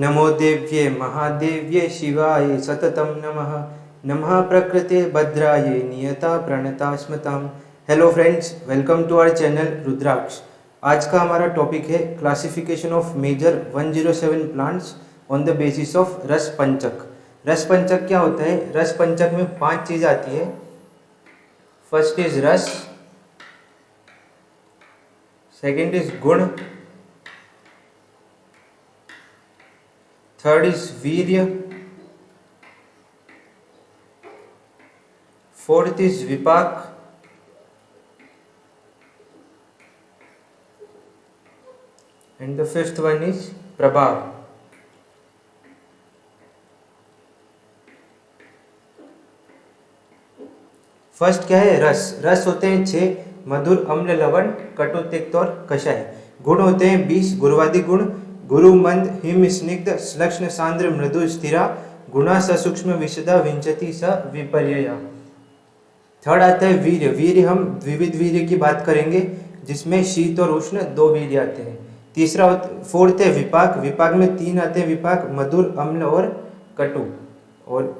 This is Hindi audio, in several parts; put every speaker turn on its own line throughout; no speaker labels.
नमो देव्ये महादेव्ये शिवाय सततम नमः। नमः प्रकृते भद्राये नियता प्रणता स्मताम। Hello friends, welcome to our channel Rudraksh. आज का हमारा टॉपिक है classification of major 107 plants on the basis of rasa panchaka. रस पंचक क्या होता है? रस पंचक में 5 चीज़ आती है। First is rasa, second is guna, third is virya, fourth is vipaka, and the fifth one is prabhava. First क्या है? रस। रस होते हैं 6: मधुर, अम्ल, लवण, कटु, तिक्त और कषाय। गुण होते हैं 20: गुरुवादी गुण, गुरु, मंद, हिम, स्निग्ध, श्लक्ष्ण, सांद्र, मृदु, स्थिरा, गुणा, ससूक्ष्म, विशदा, विंचति, स विपर्यया। थर्ड आता है वीर्य। वीर्य हम विविध वीर्य की बात करेंगे, जिसमें शीत और उष्ण 2 वीर्य आते हैं। फोर्थ है विपाक। विपाक में 3 आते हैं विपाक: मधुर, अम्ल और कटु। और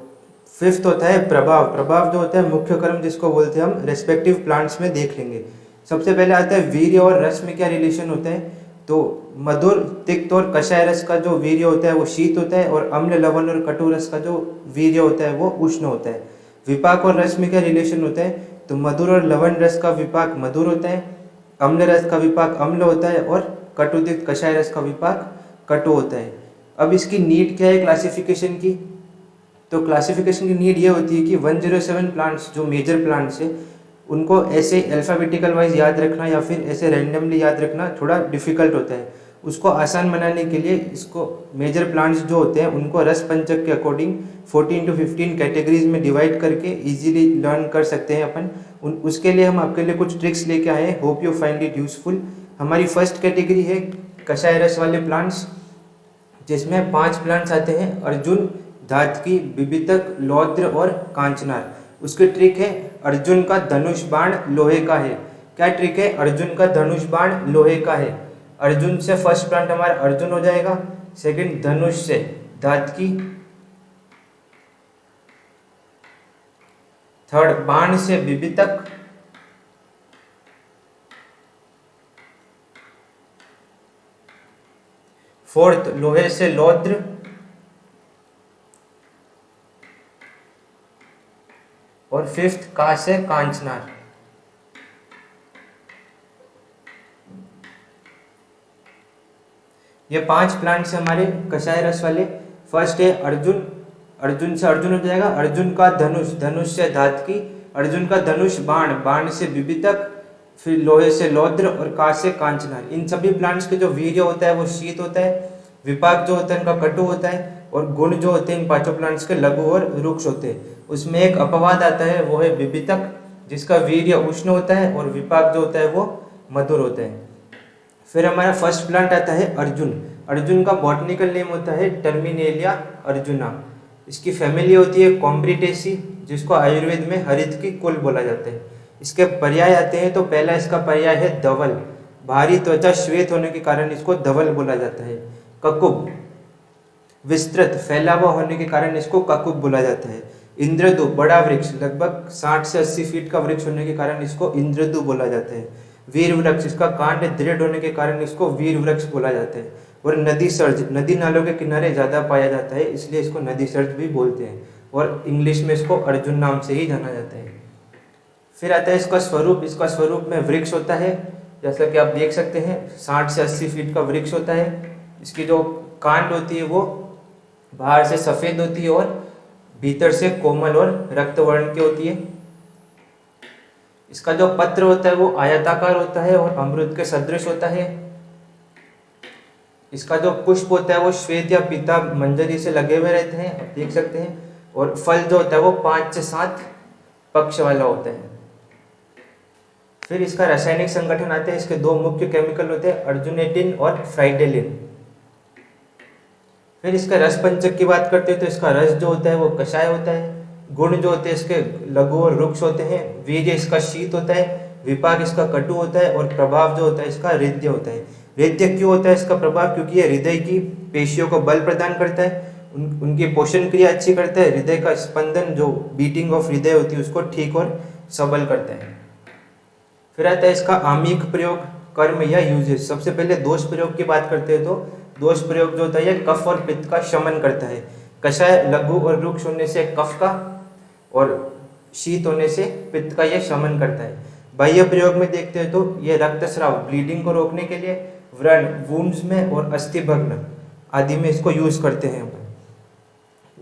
फिफ्थ होता है प्रभाव। प्रभाव जो होता है मुख्य कर्म, जिसको बोलते हैं हम, रेस्पेक्टिव प्लांट्स में देख लेंगे। सबसे पहले आता है वीर्य और रस में क्या रिलेशन होता है। तो मधुर, तिक्त और कषाय रस का जो वीर्य होता है वो शीत होता है, और अम्ल, लवण और कटु रस का जो वीर्य होता है वो उष्ण होता है। विपाक और रस में क्या रिलेशन होता है? तो मधुर और लवण रस का विपाक मधुर होता है, अम्ल रस का विपाक अम्ल होता है, और कटु तिक्त कषाय रस का विपाक कटु होता है। अब इसकी नीड क्या है क्लासिफिकेशन की? तो क्लासिफिकेशन की नीड ये होती है कि 107 प्लांट्स जो मेजर प्लांट्स है उनको ऐसे अल्फ़ाबेटिकल वाइज याद रखना या फिर ऐसे रैंडमली याद रखना थोड़ा डिफिकल्ट होता है। उसको आसान बनाने के लिए इसको मेजर प्लांट्स जो होते हैं उनको रस पंचक के अकॉर्डिंग 14 to 15 कैटेगरीज में डिवाइड करके इजीली लर्न कर सकते हैं अपन। उसके लिए हम आपके लिए कुछ ट्रिक्स लेके आए हैं। Hope you find it useful. हमारी फर्स्ट कैटेगरी है कषाय रस वाले प्लांट्स, जिसमें 5 प्लांट्स आते हैं: अर्जुन, धातकी, बिबितक, लौद्र और कांचनार। उसकी ट्रिक है अर्जुन का धनुष बाण लोहे का है। क्या ट्रिक है? अर्जुन का धनुष बाण लोहे का है। अर्जुन से फर्स्ट प्लांट हमारा अर्जुन हो जाएगा, सेकंड धनुष से धातकी, थर्ड बाण से बिबितक, फोर्थ लोहे से लौद्र, और फिफ्थ का से कांचनार। ये 5 प्लांट्स हमारे कषाय रस वाले। फर्स्ट है अर्जुन। अर्जुन से अर्जुन हो जाएगा, अर्जुन का धनुष, धनुष से धातकी, अर्जुन का धनुष बाण, बाण से बिबितक, फिर लोहे से लौद्र और का से कांचनार। इन सभी प्लांट्स के जो वीर्य होता है वो शीत होता है, विपाक जो होता है इनका कटु होता है, और गुण जो होते हैं इन 5 प्लांट्स के लघु और रुक्ष होते हैं। उसमें एक अपवाद आता है, वो है बिबितक, जिसका वीर्य उष्ण होता है, और विपाक जो होता है वो मधुर होता है। फिर हमारा फर्स्ट प्लांट आता है अर्जुन। अर्जुन का बॉटनिकल नेम होता है टर्मिनेलिया अर्जुना। इसकी फैमिली होती है कॉम्ब्रिटेसी, जिसको आयुर्वेद में हरित की कुल बोला जाता है। इसके पर्याय आते हैं, तो पहला इसका पर्याय है धवल। भारी त्वचा श्वेत होने के कारण इसको धवल बोला जाता है। ककुब, विस्तृत फैला हुआ होने के कारण इसको ककुब बोला जाता है। इंद्रदु, बड़ा वृक्ष, लगभग 60 से 80 फीट का वृक्ष होने के कारण इसको इंद्रदु बोला जाता है। वीर वृक्ष, इसका कांड दृढ़ होने के कारण इसको वीर वृक्ष बोला जाता है। और नदी सर्ज, नदी नालों के किनारे ज़्यादा पाया जाता है, इसलिए इसको नदी सर्ज भी बोलते हैं, और इंग्लिश में इसको अर्जुन नाम से ही जाना जाता है। फिर आता है इसका स्वरूप। इसका स्वरूप में वृक्ष होता है, जैसा कि आप देख सकते हैं 60 से 80 फीट का वृक्ष होता है। इसकी जो कांड होती है वो बाहर से सफ़ेद होती है और भीतर से कोमल और रक्त वर्ण की होती है। इसका जो पत्र होता है वो आयताकार होता है और अमृत के सदृश होता है। इसका जो पुष्प होता है वो श्वेत या पीता मंजरी से लगे हुए रहते हैं, आप देख सकते हैं। और फल जो होता है वो 5 से 7 पक्ष वाला होता है। फिर इसका रासायनिक संगठन आते हैं। इसके 2 मुख्य केमिकल होते हैं, अर्जुनेटिन और फ्राइडेलिन। फिर इसका रस पंचक की बात करते हैं, तो इसका रस जो होता है वो कषाय होता है। गुण जो होते हैं इसके लघु और रुक्ष होते हैं। वीर्य इसका शीत होता है, विपाक इसका कटु होता है, और प्रभाव जो होता है इसका हृदय होता है। हृदय क्यों होता है इसका प्रभाव? क्योंकि ये हृदय की पेशियों को बल प्रदान करता है, उनकी पोषण क्रिया अच्छी करता है, हृदय का स्पंदन जो बीटिंग ऑफ हृदय होती है उसको ठीक और सबल करता है। फिर आता है इसका आमिक प्रयोग, कर्म या यूजेस। सबसे पहले दोष प्रयोग की बात करते हैं तो दोष प्रयोग जो होता है कफ और पित्त का शमन करता है। कषाय लघु और रुक्ष होने से कफ का और शीत होने से पित्त का यह शमन करता है। बाह्य प्रयोग में देखते हैं तो ये रक्तस्राव ब्लीडिंग को रोकने के लिए, व्रण वुंड्स में और अस्थिभग्न आदि में इसको यूज करते हैं।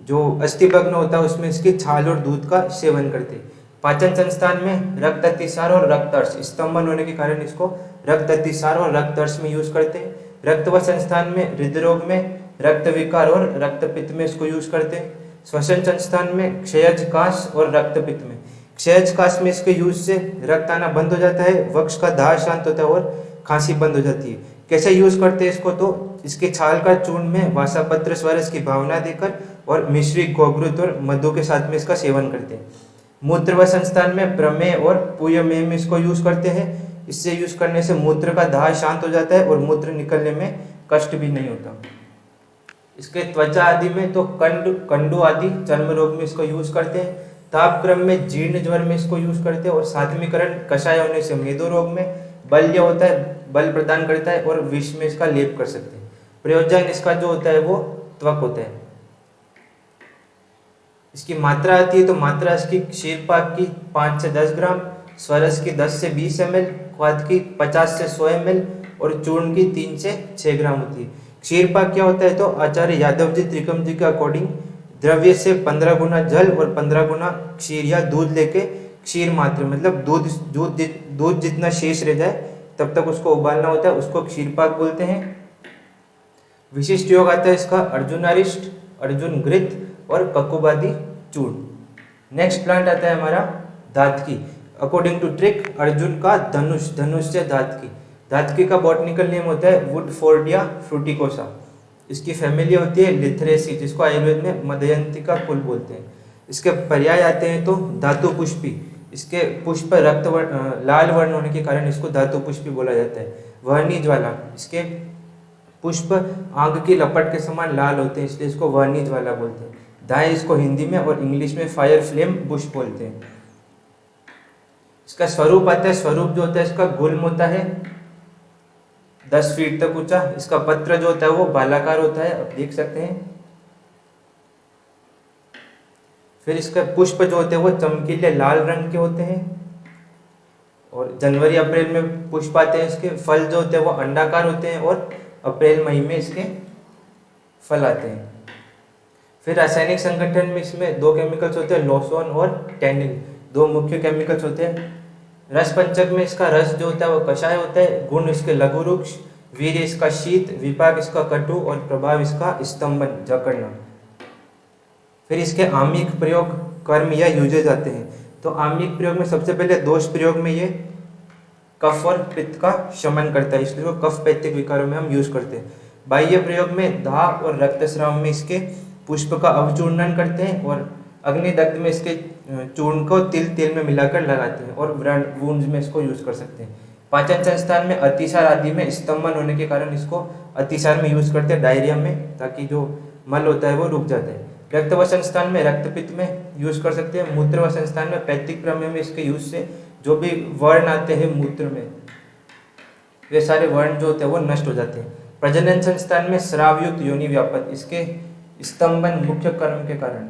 जो अस्थिभग्न होता है उसमें इसकी छाल और दूध का सेवन करते हैं। पाचन संस्थान में रक्त अतिसार और रक्तर्ष स्तंभन होने के कारण इसको रक्त अतिसार और रक्तर्ष में यूज करते हैं। रक्तव संस्थान में हृदय रोग में, रक्त विकार और रक्तपित्त में इसको यूज करते हैं। श्वसन संस्थान में क्षयज काश और रक्तपित्त में, क्षयज काश में इसके यूज से रक्त आना बंद हो जाता है, वक्ष का दाह शांत होता है और खांसी बंद हो जाती है। कैसे यूज करते हैं इसको तो इसके छाल का चूर्ण में वासापत्र स्वरस की भावना देकर और मिश्री गोघृत और मधु के साथ में इसका सेवन करते हैं। मूत्र व संस्थान में प्रमेय और पुयमेय में इसको यूज करते हैं। इससे यूज करने से मूत्र का दाह शांत हो जाता है और मूत्र निकलने में कष्ट भी नहीं होता। इसके त्वचा आदि में तो कंडू आदि चर्म रोग में इसको यूज करते हैं। तापक्रम में जीर्ण ज्वर में इसको यूज करते हैं और सात्विकरण कषाय होने से मेदो रोग में, बल्य होता है बल प्रदान करता है और विष में इसका लेप कर सकते हैं। प्रयोजन इसका जो होता है वो त्वक होता है। इसकी मात्रा आती है तो मात्रा इसकी क्षीरपाक की 5 से 10 ग्राम, स्वरस की 10 से 20 ml, क्वाथ की 50 से 100 ml और चूर्ण की 3 से 6 ग्राम होती है। क्षीरपाक क्या होता है तो आचार्य यादव जी त्रिकम जी के अकॉर्डिंग द्रव्य से 15 गुना जल और 15 गुना क्षीर या दूध लेके क्षीर मात्र मतलब दूध जितना शेष रह जाए तब तक उसको उबालना होता है, उसको क्षीरपाक बोलते हैं। विशिष्ट योग आता है इसका अर्जुनारिष्ट, अर्जुन घृत और ककुबादी चूर्ण। नेक्स्ट प्लांट आता है हमारा Dhataki. According to trick Arjun का धनुष, धनुष से धातकी। धातकी का बॉटनिकल नेम होता है वुडफोर्डिया फ्रूटिकोसा। इसकी फैमिली होती है लिथरेसी जिसको आयुर्वेद में मदयंती का कुल बोलते हैं। इसके पर्याय आते हैं तो धातु पुष्पी, इसके पुष्प लाल वर्ण होने के कारण इसको धातु पुष्पी बोला जाता है। वहनी ज्वाला, इसके पुष्प आग की लपट के समान लाल होते हैं इसलिए इसको वहनी ज्वाला बोलते हैं। दाएं इसको हिंदी में और इंग्लिश में फायर फ्लेम बुश बोलते हैं। इसका स्वरूप आता है, स्वरूप जो होता है इसका गुल्म होता है 10 फीट तक ऊंचा। इसका पत्र जो होता है वो बालाकार होता है, आप देख सकते हैं। फिर इसका पुष्प जो होते हैं वो चमकीले लाल रंग के होते हैं और जनवरी अप्रैल में पुष्प आते हैं। इसके फल जो होते हैं वो अंडाकार होते हैं और अप्रैल मई में इसके फल आते हैं। फिर रासायनिक संगठन में इसमें 2 केमिकल्स होते हैं, लोसोन और टैनिन, 2 मुख्य केमिकल्स होते हैं। रस पंचक में इसका रस जो होता है वो कषाय होता है। गुण इसके लघु रुक्ष, वीर्य इसका शीत, विपाक इसका कटु और प्रभाव इसका स्तंभन जकड़ना। फिर इसके आमिक प्रयोग, कर्म या यूजेज आते हैं। तो आमिक प्रयोग में सबसे पहले दोष प्रयोग में ये कफ और पित्त का शमन करता है, इसलिए वो कफ पैत्तिक विकारों में हम यूज करते हैं। बाह्य प्रयोग में दाह और रक्तस्राव में इसके पुष्प का अवचूर्णन करते हैं और अग्निदग्ध में इसके चूर्ण को तेल में मिलाकर लगाते हैं और वुंड्स में इसको यूज कर सकते हैं। पाचन संस्थान में अतिसार आदि में स्तंभन होने के कारण इसको अतिसार में यूज करते हैं, डायरिया में, ताकि जो मल होता है वो रुक जाता है। रक्तव संस्थान में रक्तपित्त में यूज कर सकते हैं। मूत्र संस्थान में पैत्तिक प्रमेय में इसके यूज से जो भी वर्ण आते हैं मूत्र में वे सारे वर्ण जो होते हैं वो नष्ट हो जाते हैं। प्रजनन संस्थान में स्रावयुक्त योनि व्यापक, इसके स्तंभन मुख्य कर्म के कारण,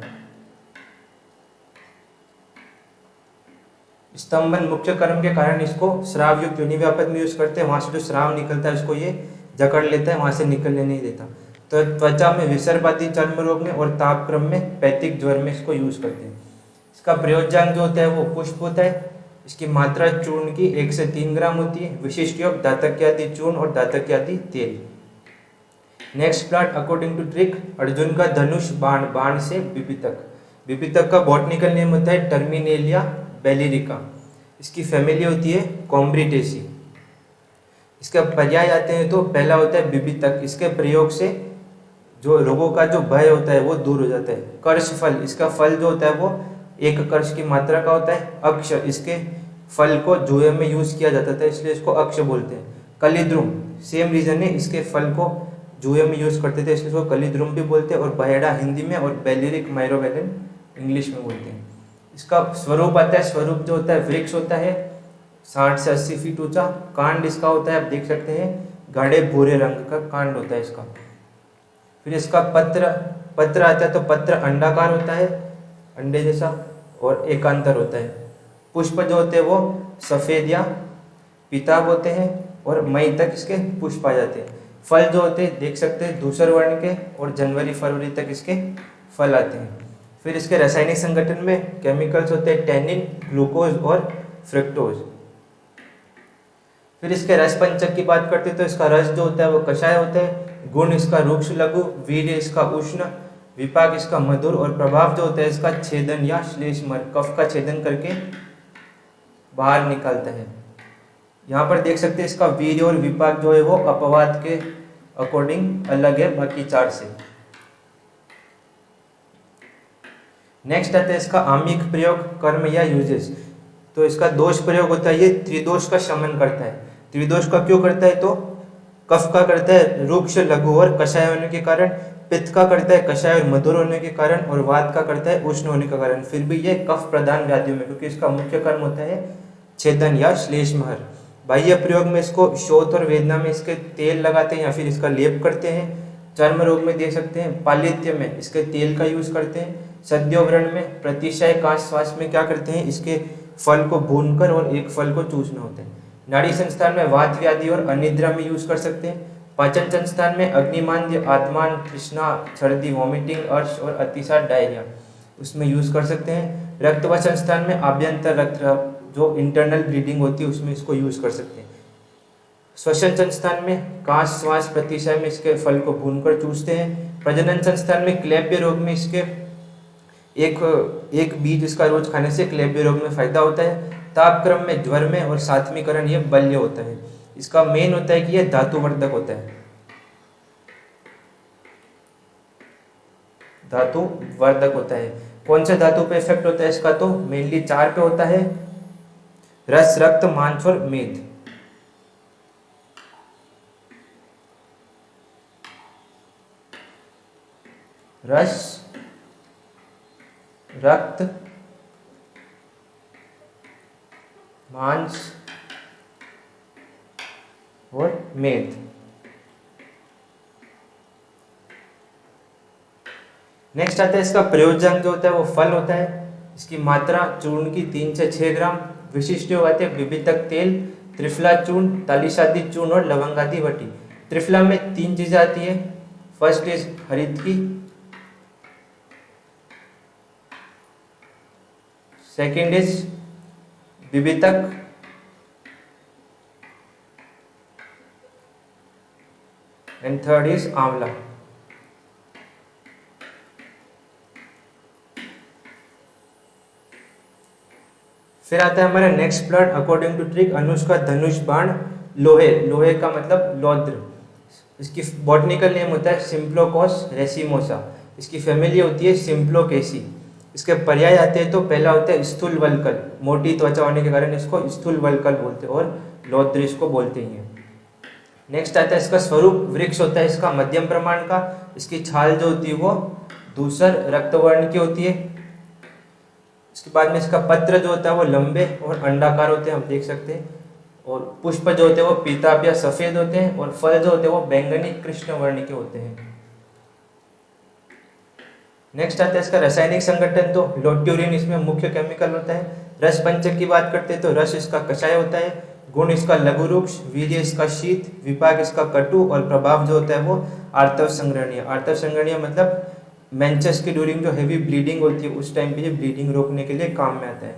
स्तंभन मुख्य कर्म के कारण इसको स्रावयुक्त योनि व्यापक में यूज करते हैं। वहां से जो स्राव निकलता है उसको ये जकड़ लेता है, वहां से निकलने नहीं देता। तो त्वचा में विसर्पाती चर्म रोग में और तापक्रम में पैत्तिक ज्वर में इसको यूज करते हैं। इसका प्रयोजन जो होता है वो पुष्प होता है। इसकी मात्रा चूर्ण की 1 से 3 ग्राम होती है। विशिष्ट योग दातक्यादि चूर्ण और दातक्यादि तेल। Next plant according to trick Arjun का धनुष, बाण, बाण से विपितक। विपितक का बॉटनिकल नेम होता है टर्मिनेलिया बेलिरिका। इसकी फैमिली होती है कॉम्ब्रिटेसी। इसके पर्याय आते हैं तो पहला होता है विपितक, इसके प्रयोग से जो रोगों का जो भय होता है वो दूर हो जाता है। कर्ष फल, इसका फल जो होता है वो 1 कर्ष की मात्रा का होता है। अक्ष, इसके फल को जुए में यूज किया जाता था इसलिए इसको अक्ष बोलते हैं। कलिद्रुम, सेम रीजन है, इसके फल को जुए में यूज़ करते थे, इसको कलीद्रुम भी बोलते हैं, और बहेड़ा हिंदी में, और बेलिरिक माइरोवेलन इंग्लिश में बोलते हैं। इसका स्वरूप आता है, स्वरूप जो होता है वृक्ष होता है 60 से 80 फीट ऊंचा। कांड इसका होता है, आप देख सकते हैं गाढ़े भूरे रंग का कांड होता है इसका। फिर इसका पत्र आता है, तो पत्र अंडाकार होता है, अंडे जैसा, और एकांतर होता है। पुष्प जो होते हैं वो सफ़ेद या पीताभ होते हैं, और मई तक इसके पुष्प आ जाते हैं। फल जो होते हैं देख सकते हैं धूसर वर्ण के, और जनवरी फरवरी तक इसके फल आते हैं। फिर इसके रासायनिक संगठन में केमिकल्स होते हैं टैनिन, ग्लूकोज और फ्रक्टोज। फिर इसके रस पंचक की बात करते हैं, तो इसका रस जो होता है वो कषाय होता है। गुण इसका रुक्ष लघु, वीर्य इसका उष्ण, विपाक इसका मधुर, और प्रभाव जो होता है इसका छेदन या श्लेष्मर, कफ का छेदन करके बाहर निकालता है। यहाँ पर देख सकते हैं इसका वीर्य और विपाक जो है वो अपवाद के अकॉर्डिंग अलग है बाकी चार से। नेक्स्ट आता है इसका आमिक प्रयोग, कर्म या यूजेस। तो इसका दोष प्रयोग होता है, ये त्रिदोष का शमन करता है। त्रिदोष का क्यों करता है, तो कफ का करता है रुक्ष लघु और कषाय होने के कारण, पित्त का करता है कषाय और मधुर होने के कारण, और वात का करता है उष्ण होने के कारण। फिर भी ये कफ प्रधान व्याधियों में, क्योंकि इसका मुख्य कर्म होता है छेदन या श्लेष्महर। बाह्य प्रयोग में इसको शोथ और वेदना में इसके तेल लगाते हैं या फिर इसका लेप करते हैं। चर्म रोग में दे सकते हैं, पालित्य में इसके तेल का यूज करते हैं। सद्योव्रण में, प्रतिशय काश श्वास में क्या करते हैं, इसके फल को भूनकर और एक फल को चूसना होता है। नाड़ी संस्थान में वात व्याधि और अनिद्रा में यूज कर सकते हैं। पाचन संस्थान में अग्निमांद्य, आत्मान, तृष्णा, सर्दी, वॉमिटिंग, अर्श और अतिसार, डायरिया, उसमें यूज कर सकते हैं। रक्त व संस्थान में आभ्यंतर रक्त जो इंटरनल ब्लीडिंग होती है उसमें इसको यूज कर सकते हैं। श्वसन संस्थान में काश श्वास प्रतिशय में इसके फल को भूनकर चूसते हैं। प्रजनन संस्थान में क्लैब्य रोग में इसके एक बीज इसका रोज खाने से क्लैब्य रोग में फायदा होता है। तापक्रम में, ज्वर में, और सातवीकरण ये बल्य होता है। इसका मेन होता है कि यह धातुवर्धक होता है, धातुवर्धक होता है। कौन से धातु पे इफेक्ट होता है इसका, तो मेनली 4 पे होता है, रस, रक्त, मांस और मेद। रस, रक्त, मांस और मेद। नेक्स्ट आता है इसका प्रयोजन जो होता है वो फल होता है। इसकी मात्रा चूर्ण की 3 से 6 ग्राम। विशिष्ट जो आते हैं विभितक तेल, त्रिफला चूर्ण, तालिशादी चूर्ण और लवंगादी वटी। त्रिफला में 3 चीजें आती है। First is haritaki, second is vibhitaki, and third is amla. फिर आता है हमारा next plot according to trick. Anushka धनुष बाण लोहे, लोहे का मतलब लौद्र। इसकी बॉटनिकल नेम होता है सिम्प्लोकोस रेसिमोसा। इसकी फैमिली होती है सिम्प्लोकेसी। इसके पर्याय आते हैं, तो पहला होता है स्थूल वल्कल, मोटी त्वचा होने के कारण इसको स्थूल वल्कल बोलते हैं, और लौद्र इसको बोलते हैं। नेक्स्ट आता है इसका स्वरूप, वृक्ष होता है इसका मध्यम प्रमाण का। इसकी छाल जो होती है वो धूसर रक्तवर्ण की होती है। इसके बाद में इसका पत्र जो होता है वो लंबे और अंडाकार होते हैं, हम देख सकते हैं। और पुष्प जो होते हैं वो पीताभ या सफेद होते हैं, और फल जो होते हैं वो बैंगनी कृष्ण वर्ण के होते हैं। नेक्स्ट आता है इसका रासायनिक संगठन, तो लोट्यूरिन इसमें मुख्य केमिकल होता है। रस पंचक की बात करते हैं, तो रस इसका कषाय होता है। गुण इसका लघु रुक्ष, वीर्य इसका शीत, विपाक इसका कटु, और प्रभाव जो होता है वो आर्तव संग्रहणीय। आर्तव संग्रहणीय मतलब मेंसेस की ड्यूरिंग जो हेवी ब्लीडिंग होती है उस टाइम पे ये ब्लीडिंग रोकने के लिए काम में आता है।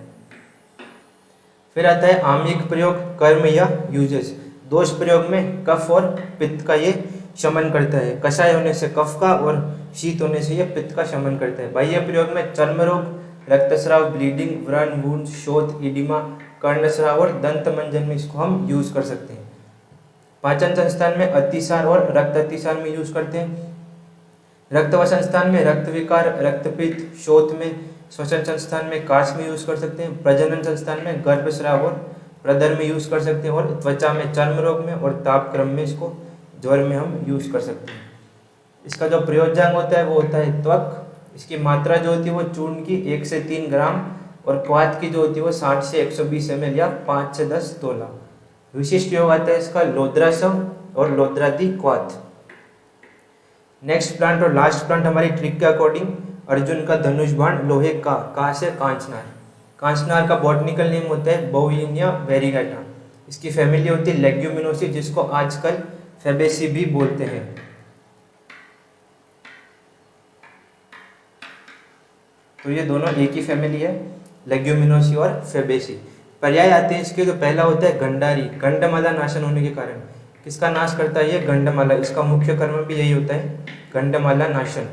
फिर आता है आमिक प्रयोग, कर्म या यूजेस। दोष प्रयोग में कफ और पित्त का ये शमन करता है। कषाय होने से कफ का और शीत होने से ये पित्त का शमन करता है। बाह्य प्रयोग में चर्म रोग, रक्तस्राव, ब्लीडिंग, व्रण, वुंड, शोथ, इडिमा, कर्णस्राव और दंत मंजन में इसको हम यूज कर सकते हैं। पाचन संस्थान में अतिसार और रक्त अतिसार में यूज करते हैं। रक्त व संस्थान में रक्त विकार, रक्तपित्त, शोथ में, श्वसन संस्थान में काश में यूज कर सकते हैं। प्रजनन संस्थान में गर्भस्राव और प्रदर में यूज कर सकते हैं। और त्वचा में चर्म रोग में, और तापक्रम में इसको ज्वर में हम यूज कर सकते हैं। इसका जो प्रयोज्यांग होता है वो होता है त्वक। इसकी मात्रा जो होती है वो चूर्ण की 1 से 3 ग्राम और क्वाथ की जो होती है वो 60 से 120 ml या 5 से 10 तोला। विशिष्ट योग आता है इसका लोद्रासव और लोद्रादि क्वाथ। नेक्स्ट प्लांट और लास्ट प्लांट हमारी ट्रिक के अकॉर्डिंग अर्जुन का धनुष बाण लोहे का से कांचनार। कांचनार का बॉटनिकल नेम होता है बोविनिया वेरिगेटा। इसकी फैमिली होती है लेग्यूमिनोसी, जिसको आजकल फेबेसी भी बोलते हैं। तो ये दोनों एक ही फैमिली है, लेग्यूमिनोसी और फेबेसी। पर्याय आते हैं इसके, तो पहला होता है गंडारी, गंडमाला नाशन होने के कारण। किसका नाश करता है ये? गंडमाला। इसका मुख्य कर्म भी यही होता है, गंडमाला नाशन।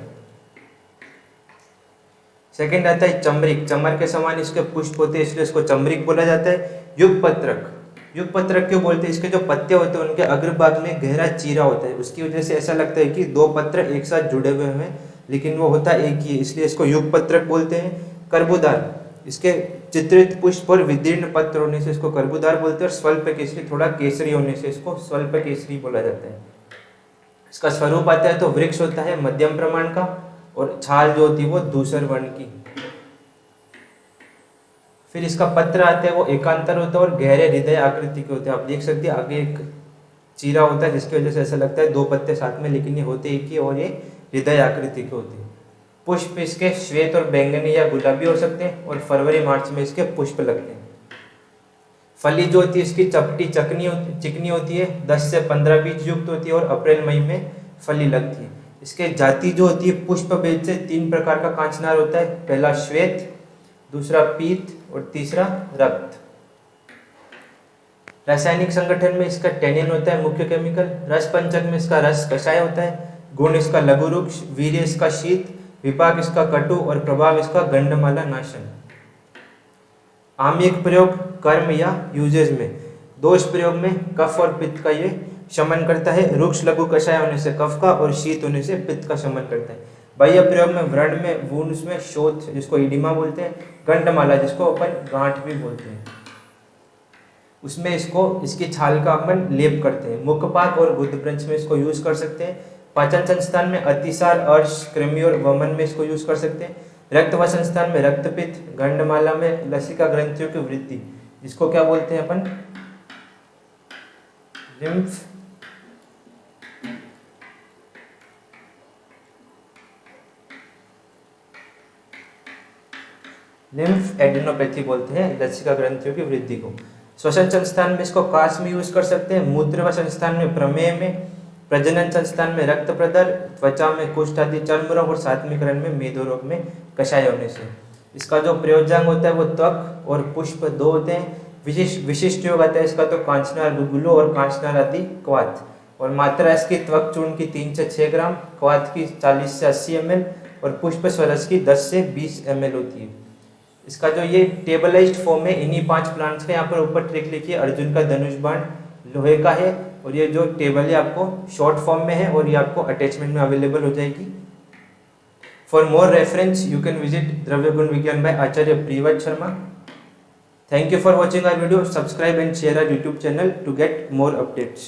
सेकंड आता है चमरिक, चमर के समान इसके पुष्प होते हैं इसलिए इसको चमरिक बोला जाता है। युगपत्रक, युगपत्रक क्यों बोलते हैं? इसके जो पत्ते होते हैं उनके अग्रभाग में गहरा चीरा होता है, उसकी वजह से ऐसा लगता है कि दो पत्र एक साथ जुड़े हुए हैं, लेकिन वो होता एक ही है, इसलिए इसको युगपत्रक बोलते हैं। कर्बूदार, इसके चित्रित पुष्प और विदीर्ण पत्र होने से इसको कर्बूदार बोलते हैं। और स्वल्प केसरी, थोड़ा केसरी होने से इसको स्वल्प केसरी बोला जाता है। इसका स्वरूप आता है तो वृक्ष होता है मध्यम प्रमाण का और छाल जो होती है वो धूसर वर्ण की। फिर इसका पत्र आता है वो एकांतर होता है और गहरे हृदय आकृति के होते हैं। आप देख सकते हैं आगे एक चीरा होता है जिसकी वजह से ऐसा लगता है दो पत्ते साथ में, लेकिन ये होते एक ही और ये हृदय आकृति के होते हैं। पुष्प इसके श्वेत और बैंगनी या गुलाबी हो सकते हैं और फरवरी मार्च में इसके पुष्प लगते हैं। फली जो होती है इसकी चपटी चिकनी होती है, 10 से 15 बीज युक्त होती है और अप्रैल मई में फली लगती है। इसके जाति जो होती है पुष्प भेद से 3 प्रकार का कांचनार होता है, पहला श्वेत, दूसरा पीत और तीसरा रक्त। रासायनिक संगठन में इसका टेनिन होता है मुख्य केमिकल। रस पंचक में इसका रस कषाय होता है। गुण इसका लघु रुक्ष, वीर्य इसका शीत, विपाक इसका कटु और प्रभाव इसका गंडमाला नाशन। आम्यक प्रयोग कर्म या यूजेज में, दोष प्रयोग में कफ और पित्त का ये शमन करता है। रुक्ष लघु कषाय होने से कफ का और शीत होने से पित्त का शमन करता है। बाह्य प्रयोग में व्रण में, वुंड्स में, शोथ जिसको इडिमा बोलते हैं, गंडमाला जिसको अपन गांठ भी बोलते हैं, उसमें इसकी छाल का अपन लेप करते हैं। मुखपाक और गुदब्रंश में इसको यूज कर सकते हैं। पाचन संस्थान में अतिसार, अर्श, कृमि और वमन में इसको यूज कर सकते हैं। रक्त व संस्थान में रक्तपित्त, गंडमाला में लसिका ग्रंथियों की वृद्धि जिसको क्या बोलते हैं अपन? लिम्फ एडिनोपैथी बोलते हैं लसिका ग्रंथियों की वृद्धि को। श्वसन संस्थान में इसको काश में यूज कर सकते हैं। मूत्र व संस्थान में प्रमेह में, प्रजनन संस्थान में रक्त प्रदर, त्वचा में कुष्ठ आदि चर्म रोग और सात्मीकरण में मेदो रोग में कषाय होने से। इसका जो प्रयोज्यांग होता है वो त्वक और पुष्प 2 होते हैं। विशिष्ट योग आता है इसका तो कांचनार गुगुलो और कांचनार आदि क्वाथ। और मात्रा इसकी त्वक चूर्ण की 3 से 6 ग्राम, क्वाथ की 40 से 80 ml और पुष्प स्वरस की 10 से 20 ml होती है। इसका जो ये टेबलाइज्ड फॉर्म है इन्हीं 5 प्लांट्स का, यहाँ पर ऊपर ट्रिक लिखिए अर्जुन का धनुष बाण लोहे का है और ये जो टेबल है आपको शॉर्ट फॉर्म में है और ये आपको अटैचमेंट में अवेलेबल हो जाएगी। For more reference you can visit Dravya Guna Vigyan by Acharya Priyavrat Sharma. Thank you for watching our video. Subscribe and share our YouTube channel to get more updates.